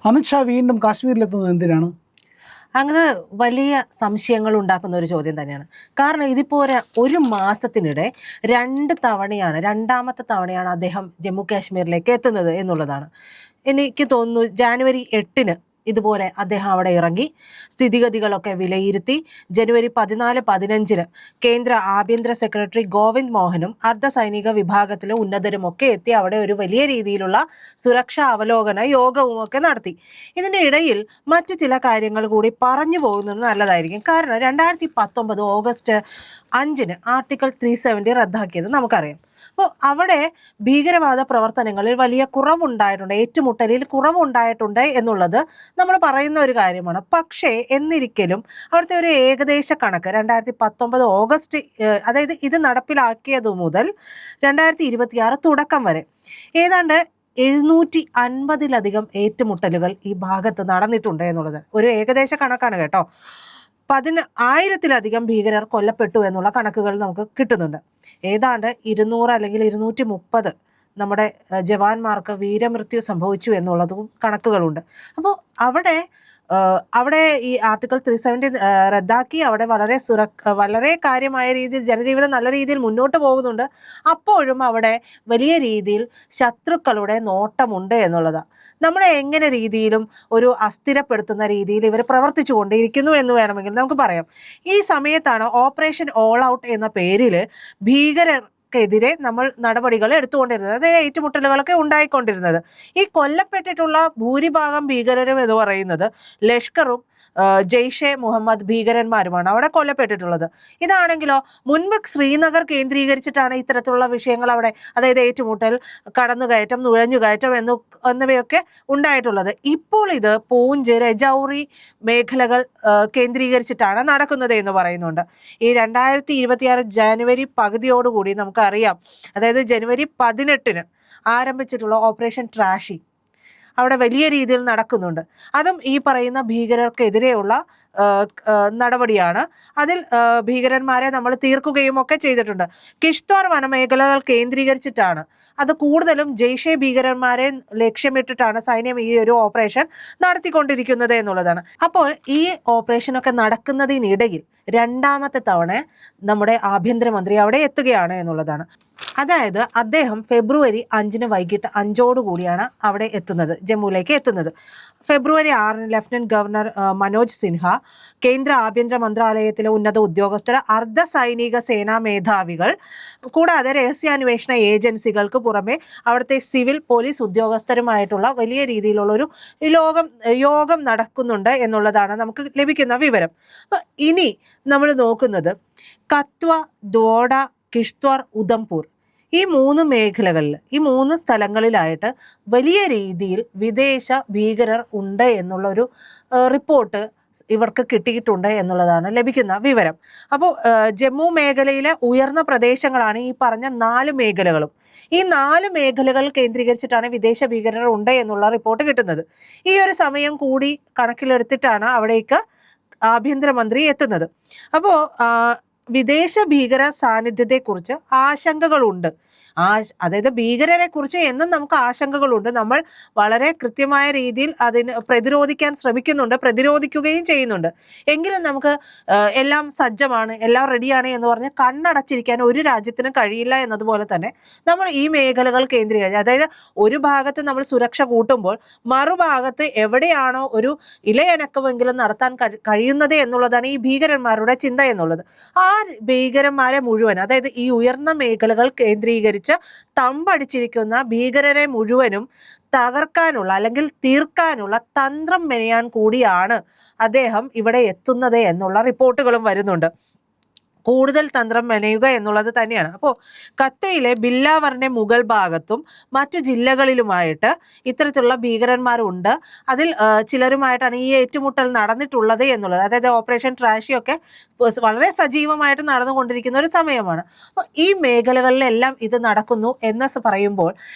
അമിത്ഷാ വീണ്ടും കാശ്മീരിലെത്തുന്നത് എന്തിനാണ്? അങ്ങനെ വലിയ സംശയങ്ങൾ ഉണ്ടാക്കുന്ന ഒരു ചോദ്യം തന്നെയാണ്. കാരണം ഇതിപ്പോൾ ഒരു മാസത്തിനിടെ രണ്ടാമത്തെ തവണയാണ് അദ്ദേഹം ജമ്മു കാശ്മീരിലേക്ക് എത്തുന്നത് എന്നുള്ളതാണ്. എനിക്ക് തോന്നുന്നു ജാനുവരി 8-ന് ഇതുപോലെ അദ്ദേഹം അവിടെ ഇറങ്ങി സ്ഥിതിഗതികളൊക്കെ വിലയിരുത്തി. ജനുവരി 14-15-ന് കേന്ദ്ര ആഭ്യന്തര സെക്രട്ടറി ഗോവിന്ദ് മോഹനും അർദ്ധ സൈനിക വിഭാഗത്തിലെ ഉന്നതരുമൊക്കെ എത്തി അവിടെ ഒരു വലിയ രീതിയിലുള്ള സുരക്ഷാ അവലോകന യോഗവും ഒക്കെ നടത്തി. ഇതിൻ്റെ ഇടയിൽ മറ്റു ചില കാര്യങ്ങൾ കൂടി പറഞ്ഞു പോകുന്നത് നല്ലതായിരിക്കും. കാരണം 2019 ഓഗസ്റ്റ് 5-ന് ആർട്ടിക്കിൾ 370 റദ്ദാക്കിയത് നമുക്കറിയാം. അപ്പോൾ അവിടെ ഭീകരവാദ പ്രവർത്തനങ്ങളിൽ വലിയ കുറവുണ്ടായിട്ടുണ്ട്, ഏറ്റുമുട്ടലിൽ കുറവുണ്ടായിട്ടുണ്ട് എന്നുള്ളത് നമ്മൾ പറയുന്ന ഒരു കാര്യമാണ്. പക്ഷേ എന്നിരിക്കലും അവിടുത്തെ ഒരു ഏകദേശ കണക്ക് 2019 ഓഗസ്റ്റ്, അതായത് ഇത് നടപ്പിലാക്കിയത് മുതൽ 2026 തുടക്കം വരെ ഏതാണ്ട് 750-ലധികം ഏറ്റുമുട്ടലുകൾ ഈ ഭാഗത്ത് നടന്നിട്ടുണ്ട് എന്നുള്ളത് ഒരു ഏകദേശ കണക്കാണ് കേട്ടോ. 10,000-ലധികം ഭീകരർ കൊല്ലപ്പെട്ടു എന്നുള്ള കണക്കുകൾ നമുക്ക് കിട്ടുന്നുണ്ട്. ഏതാണ്ട് 200 അല്ലെങ്കിൽ 230 നമ്മുടെ ജവാന്മാർക്ക് വീരമൃത്യു സംഭവിച്ചു എന്നുള്ളതും കണക്കുകളുണ്ട്. അപ്പോൾ അവിടെ ഈ ആർട്ടിക്കിൾ 370 റദ്ദാക്കി അവിടെ വളരെ കാര്യമായ രീതിയിൽ ജനജീവിതം നല്ല രീതിയിൽ മുന്നോട്ട് പോകുന്നുണ്ട്. അപ്പോഴും അവിടെ വലിയ രീതിയിൽ ശത്രുക്കളുടെ നോട്ടമുണ്ട് എന്നുള്ളതാണ്. നമ്മളെ എങ്ങനെ രീതിയിലും ഒരു അസ്ഥിരപ്പെടുത്തുന്ന രീതിയിൽ ഇവർ പ്രവർത്തിച്ചു കൊണ്ടിരിക്കുന്നു എന്ന് വേണമെങ്കിൽ നമുക്ക് പറയാം. ഈ സമയത്താണ് ഓപ്പറേഷൻ ഓൾ ഔട്ട് എന്ന പേരിൽ ഭീകരർക്കെതിരെ നമ്മൾ നടപടികൾ എടുത്തുകൊണ്ടിരുന്നത്, അതായത് ഏറ്റുമുട്ടലുകളൊക്കെ ഉണ്ടായിക്കൊണ്ടിരുന്നത്. ഈ കൊല്ലപ്പെട്ടിട്ടുള്ള ഭൂരിഭാഗം ഭീകരരും എന്ന് പറയുന്നത് ലഷ്കറും ജെയ്ഷെ മുഹമ്മദ് ഭീകരന്മാരുമാണ് അവിടെ കൊല്ലപ്പെട്ടിട്ടുള്ളത്. ഇതാണെങ്കിലോ മുൻപ് ശ്രീനഗർ കേന്ദ്രീകരിച്ചിട്ടാണ് ഇത്തരത്തിലുള്ള വിഷയങ്ങൾ അവിടെ, അതായത് ഏറ്റുമുട്ടൽ, കടന്നുകയറ്റം, നുഴഞ്ഞുകയറ്റം എന്നിവയൊക്കെ ഉണ്ടായിട്ടുള്ളത്. ഇപ്പോൾ ഇത് പൂഞ്ച്, രജൌറി മേഖലകൾ കേന്ദ്രീകരിച്ചിട്ടാണ് നടക്കുന്നത് എന്ന് പറയുന്നുണ്ട്. ഈ 2026 ജനുവരി പകുതിയോടുകൂടി നമുക്കറിയാം, അതായത് ജനുവരി 18-ന് ആരംഭിച്ചിട്ടുള്ള ഓപ്പറേഷൻ ട്രാഷി അവിടെ വലിയ രീതിയിൽ നടക്കുന്നുണ്ട്. അതും ഈ പറയുന്ന ഭീകരർക്കെതിരെയുള്ള നടപടിയാണ്. അതിൽ ഭീകരന്മാരെ നമ്മൾ തീർക്കുകയും ഒക്കെ ചെയ്തിട്ടുണ്ട്. കിഷ്ത്വാർ വനമേഖലകൾ കേന്ദ്രീകരിച്ചിട്ടാണ് അത് കൂടുതലും ജെയ്ഷെ ഭീകരന്മാരെ ലക്ഷ്യമിട്ടിട്ടാണ് സൈന്യം ഈ ഒരു ഓപ്പറേഷൻ നടത്തിക്കൊണ്ടിരിക്കുന്നത് എന്നുള്ളതാണ്. അപ്പോൾ ഈ ഓപ്പറേഷനൊക്കെ നടക്കുന്നതിനിടയിൽ രണ്ടാമത്തെ തവണ നമ്മുടെ ആഭ്യന്തരമന്ത്രി അവിടെ എത്തുകയാണ് എന്നുള്ളതാണ്. അതായത് അദ്ദേഹം ഫെബ്രുവരി 5-ന് വൈകിട്ട് 5-ഓടുകൂടിയാണ് അവിടെ എത്തുന്നത്, ജമ്മുവിലേക്ക് എത്തുന്നത്. ഫെബ്രുവരി 6-ന് ലഫ്റ്റനന്റ് ഗവർണർ മനോജ് സിൻഹ, കേന്ദ്ര ആഭ്യന്തര മന്ത്രാലയത്തിലെ ഉന്നത ഉദ്യോഗസ്ഥർ, അർദ്ധ സൈനിക സേനാ മേധാവികൾ, കൂടാതെ രഹസ്യാന്വേഷണ ഏജൻസികൾക്ക് പുറമെ അവിടുത്തെ സിവിൽ പോലീസ് ഉദ്യോഗസ്ഥരുമായിട്ടുള്ള വലിയ രീതിയിലുള്ള ഒരു യോഗം നടക്കുന്നുണ്ട് എന്നുള്ളതാണ് നമുക്ക് ലഭിക്കുന്ന വിവരം. അപ്പോൾ ഇനി നമ്മൾ നോക്കുന്നത് കത്വ, ദോഡ, കിഷ്ത്വാർ, ഉധംപൂർ ഈ 3 മേഖലകളിൽ, ഈ 3 സ്ഥലങ്ങളിലായിട്ട് വലിയ രീതിയിൽ വിദേശ ഭീകരർ ഉണ്ട് എന്നുള്ളൊരു റിപ്പോർട്ട് ഇവർക്ക് കിട്ടിയിട്ടുണ്ട് എന്നുള്ളതാണ് ലഭിക്കുന്ന വിവരം. അപ്പോൾ ജമ്മു മേഖലയിലെ ഉയർന്ന പ്രദേശങ്ങളാണ് ഈ പറഞ്ഞ 4 മേഖലകളും. ഈ 4 മേഖലകൾ കേന്ദ്രീകരിച്ചിട്ടാണ് വിദേശ ഭീകരർ ഉണ്ട് എന്നുള്ള റിപ്പോർട്ട് കിട്ടുന്നത്. ഈ ഒരു സമയം കൂടി കണക്കിലെടുത്തിട്ടാണ് അവിടേക്ക് ആഭ്യന്തരമന്ത്രി എത്തുന്നത്. അപ്പോൾ വിദേശ ഭീകര സാന്നിധ്യത്തെക്കുറിച്ച് ആശങ്കകളുണ്ട്. അതായത് ഭീകരരെ കുറിച്ച് എന്നും നമുക്ക് ആശങ്കകളുണ്ട്. നമ്മൾ വളരെ കൃത്യമായ രീതിയിൽ അതിന് പ്രതിരോധിക്കാൻ ശ്രമിക്കുന്നുണ്ട്, പ്രതിരോധിക്കുകയും ചെയ്യുന്നുണ്ട്. എങ്കിലും നമുക്ക് എല്ലാം സജ്ജമാണ്, എല്ലാം റെഡിയാണ് എന്ന് പറഞ്ഞ് കണ്ണടച്ചിരിക്കാൻ ഒരു രാജ്യത്തിനും കഴിയില്ല എന്നതുപോലെ തന്നെ നമ്മൾ ഈ മേഖലകൾ കേന്ദ്രീകരിച്ച്, അതായത് ഒരു ഭാഗത്ത് നമ്മൾ സുരക്ഷ കൂട്ടുമ്പോൾ മറുഭാഗത്ത് എവിടെയാണോ ഒരു ഇലയനക്കമെങ്കിലും നടത്താൻ കഴിയുന്നത് എന്നുള്ളതാണ് ഈ ഭീകരന്മാരുടെ ചിന്ത എന്നുള്ളത്. ആ ഭീകരന്മാരെ മുഴുവൻ, അതായത് ഈ ഉയർന്ന മേഖലകൾ കേന്ദ്രീകരിച്ച് തമ്പടിച്ചിരിക്കുന്ന ഭീകരരെ മുഴുവനും തകർക്കാനുള്ള അല്ലെങ്കിൽ തീർക്കാനുള്ള തന്ത്രം മെനയാൻ കൂടിയാണ് അദ്ദേഹം ഇവിടെ എത്തുന്നത് എന്നുള്ള റിപ്പോർട്ടുകളും വരുന്നുണ്ട്. കൂടുതൽ തന്ത്രം മെനയുക എന്നുള്ളത് തന്നെയാണ്. അപ്പോൾ കത്വയിലെ ബില്ലാവറിൻ്റെ മുകൾ ഭാഗത്തും മറ്റു ജില്ലകളിലുമായിട്ട് ഇത്തരത്തിലുള്ള ഭീകരന്മാരുണ്ട്. അതിൽ ചിലരുമായിട്ടാണ് ഈ ഏറ്റുമുട്ടൽ നടന്നിട്ടുള്ളത് എന്നുള്ളത്. അതായത് ഓപ്പറേഷൻ ട്രാഷിയൊക്കെ വളരെ സജീവമായിട്ട് നടന്നുകൊണ്ടിരിക്കുന്ന ഒരു സമയമാണ്. അപ്പോൾ ഈ മേഖലകളിലെല്ലാം ഇത് നടക്കുന്നു എന്ന് പറയുമ്പോൾ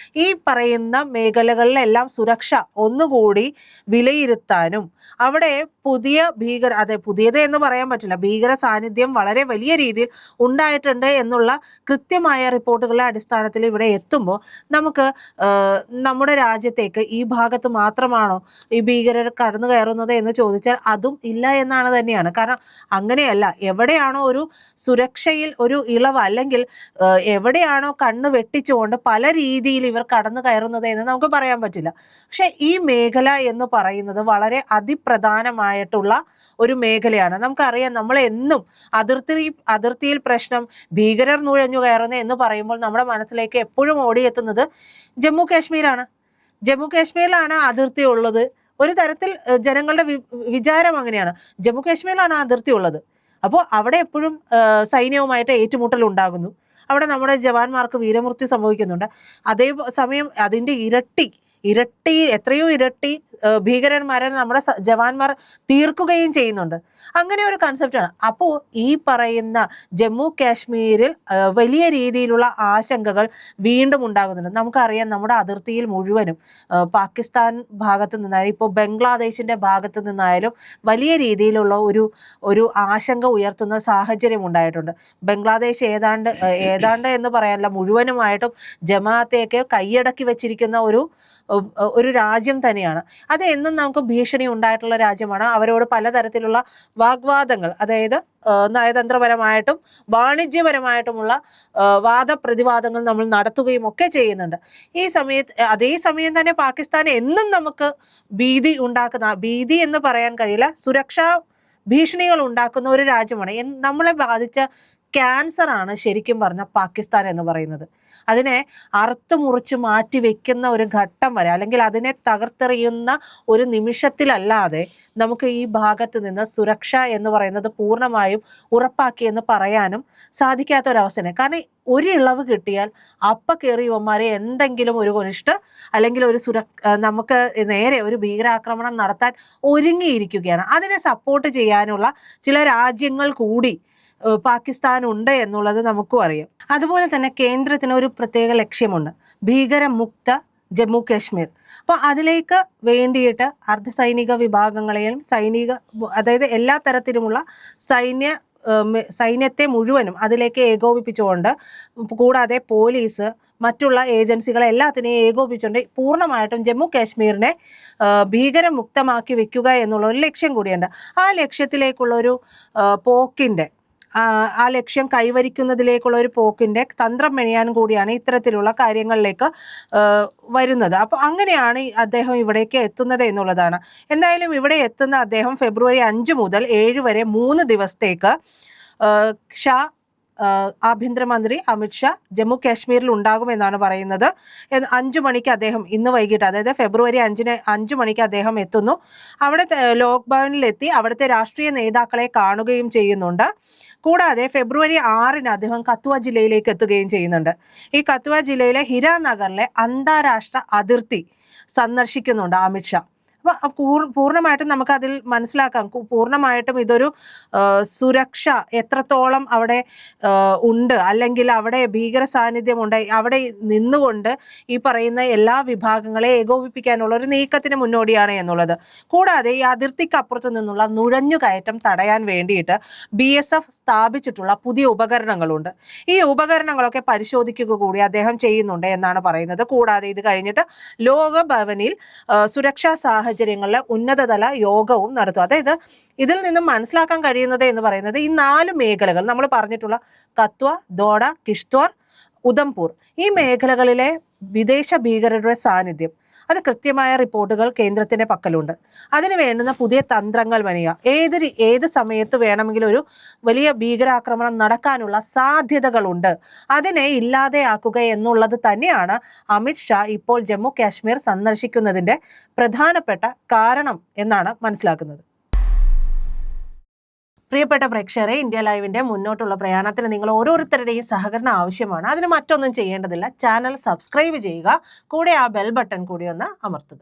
ഈ പറയുന്ന മേഖലകളിലെല്ലാം സുരക്ഷ ഒന്നുകൂടി വിലയിരുത്താനും അവിടെ പുതിയത് എന്ന് പറയാൻ പറ്റില്ല, ഭീകര സാന്നിധ്യം വളരെ വലിയ രീതിയിൽ ഉണ്ടായിട്ടുണ്ട് എന്നുള്ള കൃത്യമായ റിപ്പോർട്ടുകളുടെ അടിസ്ഥാനത്തിൽ ഇവിടെ എത്തുമ്പോൾ നമുക്ക് നമ്മുടെ രാജ്യത്തേക്ക് ഈ ഭാഗത്ത് മാത്രമാണോ ഈ ഭീകരർ കടന്നു കയറുന്നത് എന്ന് ചോദിച്ചാൽ അതും ഇല്ല എന്നാണ് തന്നെയാണ്. കാരണം അങ്ങനെയല്ല, എവിടെയാണോ ഒരു സുരക്ഷയിൽ ഒരു ഇളവ് അല്ലെങ്കിൽ എവിടെയാണോ കണ്ണ് വെട്ടിച്ചുകൊണ്ട് പല രീതിയിൽ ഇവർ കടന്നു കയറുന്നത് എന്ന് നമുക്ക് പറയാൻ പറ്റില്ല. പക്ഷെ ഈ മേഖല എന്ന് പറയുന്നത് വളരെ അതിപ്രധാനമായിട്ടുള്ള ഒരു മേഖലയാണ്. നമുക്കറിയാം, നമ്മൾ എന്നും അതിർത്തിയിൽ പ്രശ്നം, ഭീകരർ നുഴഞ്ഞു കയറുന്നു എന്ന് പറയുമ്പോൾ നമ്മുടെ മനസ്സിലേക്ക് എപ്പോഴും ഓടിയെത്തുന്നത് ജമ്മു കാശ്മീരാണ്. ജമ്മു കാശ്മീരിലാണ് അതിർത്തി ഉള്ളത്. ഒരു തരത്തിൽ ജനങ്ങളുടെ വിചാരം അങ്ങനെയാണ്, ജമ്മു കാശ്മീരിലാണ് അതിർത്തി ഉള്ളത്. അപ്പോൾ അവിടെ എപ്പോഴും സൈന്യവുമായിട്ട് ഏറ്റുമുട്ടൽ ഉണ്ടാകുന്നു. അവിടെ നമ്മുടെ ജവാന്മാർക്ക് വീരമൃത്യു സംഭവിക്കുന്നുണ്ട്. അതേ സമയം അതിൻ്റെ എത്രയോ ഇരട്ടി ഭീകരന്മാരെ നമ്മുടെ ജവാന്മാർ തീർക്കുകയും ചെയ്യുന്നുണ്ട്. അങ്ങനെ ഒരു കൺസെപ്റ്റാണ്. അപ്പോൾ ഈ പറയുന്ന ജമ്മു കാശ്മീരിൽ വലിയ രീതിയിലുള്ള ആശങ്കകൾ വീണ്ടും ഉണ്ടാകുന്നുണ്ട്. നമുക്കറിയാം, നമ്മുടെ അതിർത്തിയിൽ മുഴുവനും പാകിസ്ഥാൻ ഭാഗത്തു നിന്നായാലും ഇപ്പോൾ ബംഗ്ലാദേശിൻ്റെ ഭാഗത്തു നിന്നായാലും വലിയ രീതിയിലുള്ള ഒരു ആശങ്ക ഉയർത്തുന്ന സാഹചര്യം ഉണ്ടായിട്ടുണ്ട്. ബംഗ്ലാദേശ് ഏതാണ്ട് എന്ന് പറയാനല്ല, മുഴുവനുമായിട്ടും ജമാഅത്തെയൊക്കെ കൈയടക്കി വെച്ചിരിക്കുന്ന ഒരു രാജ്യം തന്നെയാണ്. അത് എന്നും നമുക്ക് ഭീഷണി ഉണ്ടായിട്ടുള്ള രാജ്യമാണ്. അവരോട് പലതരത്തിലുള്ള വാഗ്വാദങ്ങൾ, അതായത് നയതന്ത്രപരമായിട്ടും വാണിജ്യപരമായിട്ടുമുള്ള വാദപ്രതിവാദങ്ങൾ നമ്മൾ നടത്തുകയും ഒക്കെ ചെയ്യുന്നുണ്ട്. അതേസമയം തന്നെ പാകിസ്ഥാൻ എന്നും നമുക്ക് ഭീതി എന്ന് പറയാൻ കഴിയില്ല, സുരക്ഷാ ഭീഷണികൾ ഉണ്ടാക്കുന്ന ഒരു രാജ്യമാണ്. നമ്മളെ ബാധിച്ച ക്യാൻസറാണ് ശരിക്കും പറഞ്ഞ പാകിസ്ഥാൻ എന്ന് പറയുന്നത്. അതിനെ അറുത്ത് മുറിച്ച് മാറ്റി വെക്കുന്ന ഒരു ഘട്ടം വരെ, അല്ലെങ്കിൽ അതിനെ തകർത്തെറിയുന്ന ഒരു നിമിഷത്തിലല്ലാതെ നമുക്ക് ഈ ഭാഗത്ത് നിന്ന് സുരക്ഷ എന്ന് പറയുന്നത് പൂർണ്ണമായും ഉറപ്പാക്കിയെന്ന് പറയാനും സാധിക്കാത്തൊരവസ്ഥയാണ്. കാരണം ഒരു ഇളവ് കിട്ടിയാൽ അപ്പ കയറി ഇവന്മാരെ എന്തെങ്കിലും ഒരു കൊനിഷ്ഠ അല്ലെങ്കിൽ നമുക്ക് നേരെ ഒരു ഭീകരാക്രമണം നടത്താൻ ഒരുങ്ങിയിരിക്കുകയാണ്. അതിനെ സപ്പോർട്ട് ചെയ്യാനുള്ള ചില രാജ്യങ്ങൾ കൂടി പാകിസ്ഥാൻ ഉണ്ട് എന്നുള്ളത് നമുക്കും അറിയാം. അതുപോലെ തന്നെ കേന്ദ്രത്തിന് ഒരു പ്രത്യേക ലക്ഷ്യമുണ്ട്, ഭീകരമുക്ത ജമ്മു കാശ്മീർ. അപ്പോൾ അതിലേക്ക് വേണ്ടിയിട്ട് അർദ്ധസൈനിക വിഭാഗങ്ങളെയും അതായത് എല്ലാ തരത്തിലുമുള്ള സൈന്യത്തെ മുഴുവനും അതിലേക്ക് ഏകോപിപ്പിച്ചുകൊണ്ട്, കൂടാതെ പോലീസ്, മറ്റുള്ള ഏജൻസികളെ എല്ലാത്തിനെയും ഏകോപിച്ചുകൊണ്ട് പൂർണ്ണമായിട്ടും ജമ്മു കാശ്മീരിനെ ഭീകരമുക്തമാക്കി വെക്കുക എന്നുള്ള ഒരു ലക്ഷ്യം കൂടിയുണ്ട്. ആ ലക്ഷ്യത്തിലേക്കുള്ളൊരു ആ ലക്ഷ്യം കൈവരിക്കുന്നതിലേക്കുള്ള ഒരു പോക്കിൻ്റെ തന്ത്രം മെനയാൻ കൂടിയാണ് ഇത്തരത്തിലുള്ള കാര്യങ്ങളിലേക്ക് വരുന്നത്. അപ്പോൾ അങ്ങനെയാണ് അദ്ദേഹം ഇവിടേക്ക് എത്തുന്നത് എന്നുള്ളതാണ്. എന്തായാലും ഇവിടെ എത്തുന്ന അദ്ദേഹം ഫെബ്രുവരി 5 മുതൽ 7 വരെ 3 ദിവസത്തേക്ക് ആഭ്യന്തരമന്ത്രി അമിത്ഷാ ജമ്മു കാശ്മീരിൽ ഉണ്ടാകുമെന്നാണ് പറയുന്നത്. 5 മണിക്ക് അദ്ദേഹം ഇന്ന് വൈകിട്ട്, അതായത് ഫെബ്രുവരി 5-ന് 5 മണിക്ക് അദ്ദേഹം എത്തുന്നു. അവിടെ ലോക് ഭവനിലെത്തി അവിടുത്തെ രാഷ്ട്രീയ നേതാക്കളെ കാണുകയും ചെയ്യുന്നുണ്ട്. കൂടാതെ ഫെബ്രുവരി 6-ന് അദ്ദേഹം കത്വ ജില്ലയിലേക്ക് എത്തുകയും ചെയ്യുന്നുണ്ട്. ഈ കത്വ ജില്ലയിലെ ഹിരാനഗറിലെ അന്താരാഷ്ട്ര അതിർത്തി സന്ദർശിക്കുന്നുണ്ട് അമിത്ഷാ. അപ്പോൾ പൂർണ്ണമായിട്ടും നമുക്കതിൽ മനസ്സിലാക്കാം, പൂർണ്ണമായിട്ടും ഇതൊരു സുരക്ഷ എത്രത്തോളം അവിടെ ഉണ്ട്, അല്ലെങ്കിൽ അവിടെ ഭീകര സാന്നിധ്യമുണ്ട്, അവിടെ നിന്നുകൊണ്ട് ഈ പറയുന്ന എല്ലാ വിഭാഗങ്ങളെ ഏകോപിപ്പിക്കാനുള്ള ഒരു നീക്കത്തിന് മുന്നോടിയാണ് എന്നുള്ളത്. കൂടാതെ ഈ അതിർത്തിക്കപ്പുറത്ത് നിന്നുള്ള നുഴഞ്ഞുകയറ്റം തടയാൻ വേണ്ടിയിട്ട് BSF സ്ഥാപിച്ചിട്ടുള്ള പുതിയ ഉപകരണങ്ങളുണ്ട്. ഈ ഉപകരണങ്ങളൊക്കെ പരിശോധിക്കുക കൂടി അദ്ദേഹം ചെയ്യുന്നുണ്ട് എന്നാണ് പറയുന്നത്. കൂടാതെ ഇത് കഴിഞ്ഞിട്ട് ലോകഭവനിൽ സുരക്ഷാ സാഹചര്യങ്ങളിലെ ഉന്നതതല യോഗവും നടത്തും. അതായത് ഇതിൽ നിന്നും മനസ്സിലാക്കാൻ കഴിയുന്നത് എന്ന് പറയുന്നത് ഈ 4 മേഖലകൾ നമ്മൾ പറഞ്ഞിട്ടുള്ള കത്വ, ദോഡ, കിഷ്ത്വാർ, ഉധംപൂർ, ഈ മേഖലകളിലെ വിദേശ ഭീകരരുടെ സാന്നിധ്യം, അത് കൃത്യമായ റിപ്പോർട്ടുകൾ കേന്ദ്രത്തിൻ്റെ പക്കലുണ്ട്. അതിന് വേണ്ടുന്ന പുതിയ തന്ത്രങ്ങൾ മെനയുക. ഏത് സമയത്ത് വേണമെങ്കിലും ഒരു വലിയ ഭീകരാക്രമണം നടക്കാനുള്ള സാധ്യതകളുണ്ട്. അതിനെ ഇല്ലാതെയാക്കുക എന്നുള്ളത് തന്നെയാണ് അമിത്ഷാ ഇപ്പോൾ ജമ്മു കാശ്മീർ സന്ദർശിക്കുന്നതിൻ്റെ പ്രധാനപ്പെട്ട കാരണം എന്നാണ് മനസ്സിലാക്കുന്നത്. പ്രിയപ്പെട്ട പ്രേക്ഷകരെ, ഇന്ത്യ ലൈവിൻ്റെ മുന്നോട്ടുള്ള പ്രയാണത്തിന് നിങ്ങൾ ഓരോരുത്തരുടെയും സഹകരണം ആവശ്യമാണ്. അതിന് മറ്റൊന്നും ചെയ്യേണ്ടതില്ല, ചാനൽ സബ്സ്ക്രൈബ് ചെയ്യുക, കൂടെ ആ ബെൽ ബട്ടൺ കൂടി ഒന്ന് അമർത്തുക.